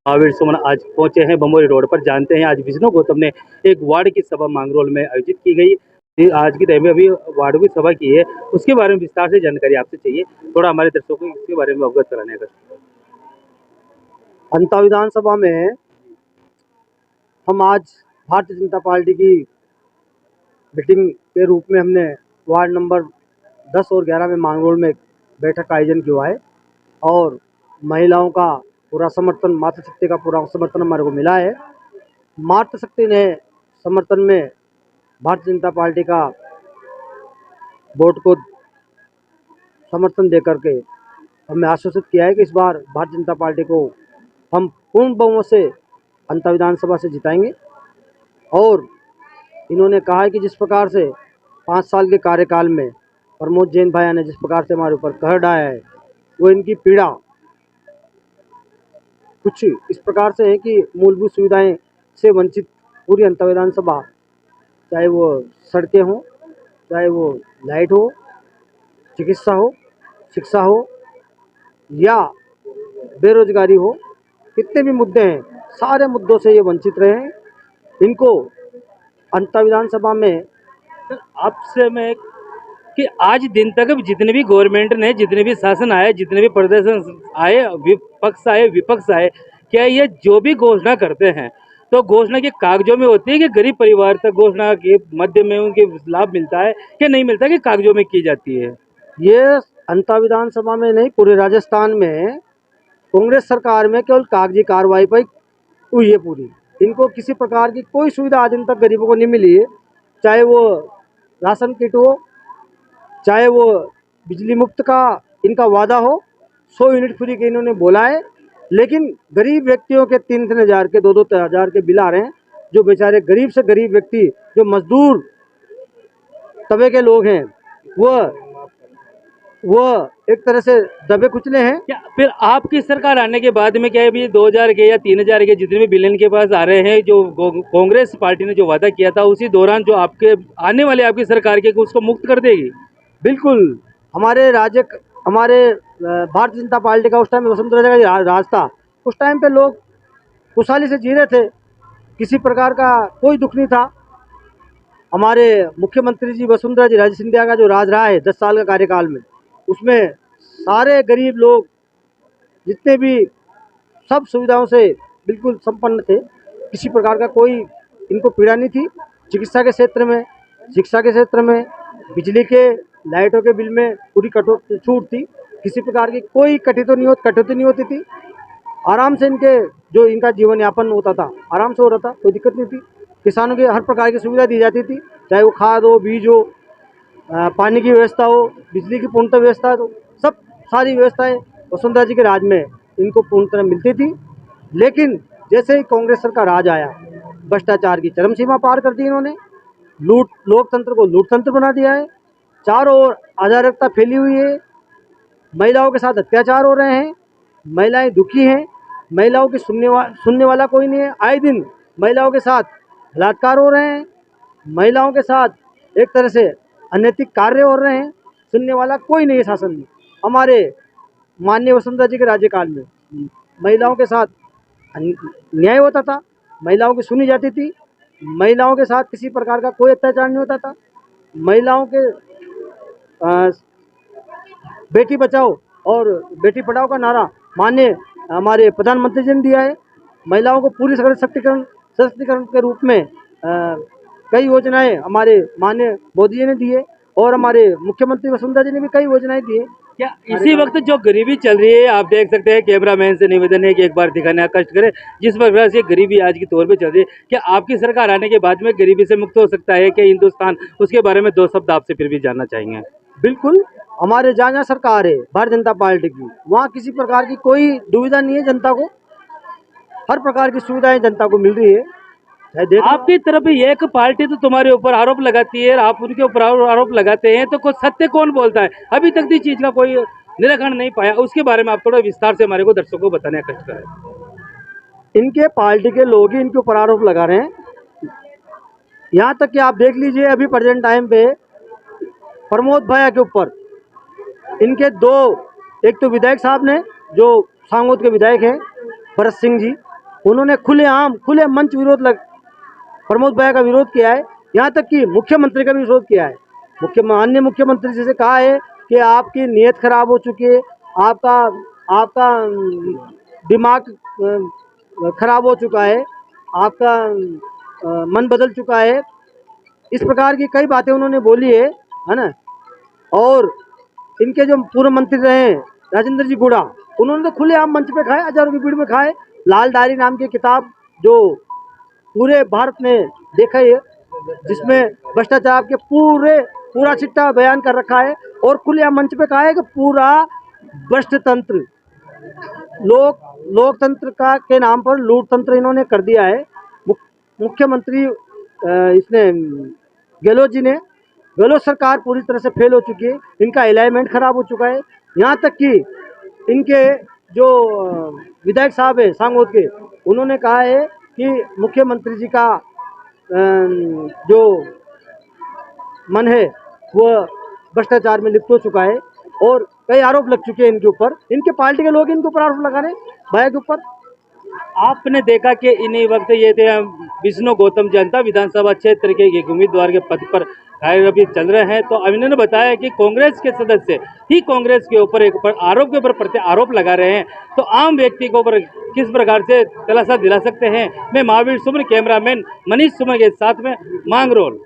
महावीर सुमन आज पहुंचे हैं बमोरी रोड पर। जानते हैं आज विष्णु गौतम ने एक वार्ड की सभा मांगरोल में आयोजित की गई। आज की टाइम में अभी वार्ड की सभा की है, उसके बारे में विस्तार से जानकारी आपसे चाहिए, थोड़ा हमारे दर्शकों को इसके बारे में अवगत कराने का। अंता विधानसभा में हम आज भारतीय जनता पार्टी की मीटिंग के रूप में हमने वार्ड नंबर 10 और 11 में मांगरोल में बैठक का आयोजन किया है और महिलाओं का पूरा समर्थन, मातृशक्ति का पूरा समर्थन हमारे को मिला है। मातृशक्ति ने समर्थन में भारतीय जनता पार्टी का वोट को समर्थन दे करके हमें आश्वासित किया है कि इस बार भारतीय जनता पार्टी को हम पूर्ण बहुमत से अंता विधानसभा से जिताएंगे। और इन्होंने कहा है कि जिस प्रकार से 5 साल के कार्यकाल में प्रमोद जैन भाई ने जिस प्रकार से हमारे ऊपर कहर ढाया है, वो इनकी पीड़ा कुछ इस प्रकार से है कि मूलभूत सुविधाएं से वंचित पूरी अंता विधानसभा, चाहे वो सड़कें हों, चाहे वो लाइट हो, चिकित्सा हो, शिक्षा हो या बेरोजगारी हो, कितने भी मुद्दे हैं, सारे मुद्दों से ये वंचित रहे हैं। इनको अंता विधानसभा में आपसे मैं कि आज दिन तक जितने भी गवर्नमेंट ने, जितने भी शासन आए, जितने भी प्रदर्शन आए, विपक्ष आए, विपक्ष आए, क्या ये जो भी घोषणा करते हैं तो घोषणा के कागजों में होती है कि गरीब परिवार तक घोषणा के मध्य में उनके लाभ मिलता है कि नहीं मिलता, कि कागजों में की जाती है? ये अंता विधानसभा में नहीं, पूरे राजस्थान में कांग्रेस सरकार में केवल कागजी कार्रवाई पर हुई है पूरी। इनको किसी प्रकार की कोई सुविधा आज दिन तक गरीबों को नहीं मिली है, चाहे वो राशन किट हो, चाहे वो बिजली मुफ्त का इनका वादा हो, 100 यूनिट फ्री के इन्होंने बोला है, लेकिन गरीब व्यक्तियों के 3-3 हज़ार के 2-2 हज़ार के बिल आ रहे हैं। जो बेचारे गरीब से गरीब व्यक्ति, जो मजदूर तबे के लोग हैं, वो एक तरह से दबे कुचले हैं। क्या फिर आपकी सरकार आने के बाद में क्या अभी 2000 के या 3000 के जितने भी बिल इनके पास आ रहे हैं, जो कांग्रेस पार्टी ने जो वादा किया था, उसी दौरान जो आपके आने वाले आपकी सरकार के उसको मुक्त कर देगी? बिल्कुल। हमारे भारतीय जनता पार्टी का उस टाइम वसुंधरा का राज था। उस टाइम पे लोग खुशहाली से जी रहे थे, किसी प्रकार का कोई दुख नहीं था। हमारे मुख्यमंत्री जी वसुंधरा जी राजे सिंधिया का जो राज रहा है 10 साल का कार्यकाल में, उसमें सारे गरीब लोग जितने भी सब सुविधाओं से बिल्कुल संपन्न थे, किसी प्रकार का कोई इनको पीड़ा नहीं थी। चिकित्सा के क्षेत्र में, शिक्षा के क्षेत्र में, बिजली के, लाइटों के बिल में पूरी छूट थी। किसी प्रकार की कोई कटौती नहीं होती थी। आराम से इनका जीवन यापन होता था, आराम से हो रहा था, कोई दिक्कत नहीं थी। किसानों की हर प्रकार की सुविधा दी जाती थी, चाहे वो खाद हो, बीज हो, पानी की व्यवस्था हो, बिजली की पूर्णतः व्यवस्था हो, सब सारी व्यवस्थाएं वसुंधरा जी के राज में इनको पूर्णतः मिलती थी। लेकिन जैसे ही कांग्रेस सरकार राज आया, भ्रष्टाचार की चरम सीमा पार कर दी इन्होंने। लोकतंत्र को लूटतंत्र बना दिया है। चारों ओर अराजकता फैली हुई है। महिलाओं के साथ अत्याचार हो रहे हैं, महिलाएं दुखी हैं, महिलाओं की सुनने वाला कोई नहीं है। आए दिन महिलाओं के साथ बलात्कार हो रहे हैं, महिलाओं के साथ एक तरह से अनैतिक कार्य हो रहे हैं, सुनने वाला कोई नहीं है शासन में। हमारे माननीय वसुंधरा जी के राज्यकाल में महिलाओं के साथ न्याय होता था, महिलाओं की सुनी जाती थी, महिलाओं के साथ किसी प्रकार का कोई अत्याचार नहीं होता था। महिलाओं के बेटी बचाओ और बेटी पढ़ाओ का नारा माननीय हमारे प्रधानमंत्री जी ने दिया है। महिलाओं को पूरी सशक्तिकरण के रूप में कई योजनाएं हमारे माननीय मोदी जी ने दी है और हमारे मुख्यमंत्री वसुंधरा जी ने भी कई योजनाएं दी है। क्या इसी वक्त जो गरीबी चल रही है, आप देख सकते हैं, कैमरामैन से निवेदन है कि एक बार दिखाने का कष्ट करें, जिस प्रकार से गरीबी आज की तौर पे चल रही है, क्या आपकी सरकार आने के बाद में गरीबी से मुक्त हो सकता है क्या हिंदुस्तान? उसके बारे में 2 शब्द आपसे फिर भी जानना चाहेंगे। बिल्कुल, हमारे जहाँ सरकार है भारतीय जनता पार्टी की, वहाँ किसी प्रकार की कोई दुविधा नहीं है। जनता को हर प्रकार की सुविधाएं जनता को मिल रही है। आपकी तरफ एक पार्टी तो तुम्हारे ऊपर आरोप लगाती है, आप उनके ऊपर आरोप लगाते हैं, तो कुछ सत्य कौन बोलता है? अभी तक इस चीज का कोई निराकरण नहीं पाया, उसके बारे में आप थोड़ा विस्तार से हमारे को दर्शकों को बताने का कष्ट करें। इनके पार्टी के लोग ही इनके ऊपर आरोप लगा रहे हैं। यहाँ तक कि आप देख लीजिए, अभी प्रेजेंट टाइम पे प्रमोद भैया के ऊपर इनके दो, एक तो विधायक साहब ने जो सांगोद के विधायक हैं भरत सिंह जी, उन्होंने खुले मंच विरोध प्रमोद भैया का विरोध किया है। यहाँ तक कि मुख्यमंत्री का भी विरोध किया है। माननीय मुख्यमंत्री जी से कहा है कि आपकी नीयत खराब हो चुकी है, आपका दिमाग खराब हो चुका है, आपका मन बदल चुका है। इस प्रकार की कई बातें उन्होंने बोली है ना। और इनके जो पूर्व मंत्री रहे राजेंद्र जी गुड़ा, उन्होंने तो खुलेआम मंच पे खाए, हजारों की भीड़ में खाए। लाल डायरी नाम की किताब जो पूरे भारत में देखा है, जिसमें भ्रष्टाचार के पूरा चिट्ठा बयान कर रखा है, और खुलेआम मंच पे कहा है कि पूरा भ्रष्ट तंत्र, लोकतंत्र का के नाम पर लूट तंत्र इन्होंने कर दिया है। मुख्यमंत्री इसने गहलोत जी ने, गहलोत सरकार पूरी तरह से फेल हो चुकी है, इनका अलाइनमेंट खराब हो चुका है। यहाँ तक कि इनके जो विधायक साहब है सांगोद के, उन्होंने कहा है कि मुख्यमंत्री जी का जो मन है वो भ्रष्टाचार में लिप्त हो चुका है, और कई आरोप लग चुके हैं इनके ऊपर। इनके पार्टी के लोग इनके ऊपर आरोप लगा रहे हैं भैया के ऊपर। आपने देखा कि इन्हीं वक्त ये थे विष्णु गौतम जनता विधानसभा क्षेत्र के एक उम्मीदवार के पद पर अभी चल रहे हैं। तो अब इन्होंने बताया कि कांग्रेस के सदस्य ही कांग्रेस के ऊपर एक आरोप के ऊपर प्रति आरोप लगा रहे हैं, तो आम व्यक्ति के ऊपर किस प्रकार से दिलासा दिला सकते हैं। मैं महावीर सुमन, कैमरामैन मनीष सुमन के साथ में मांगरोल।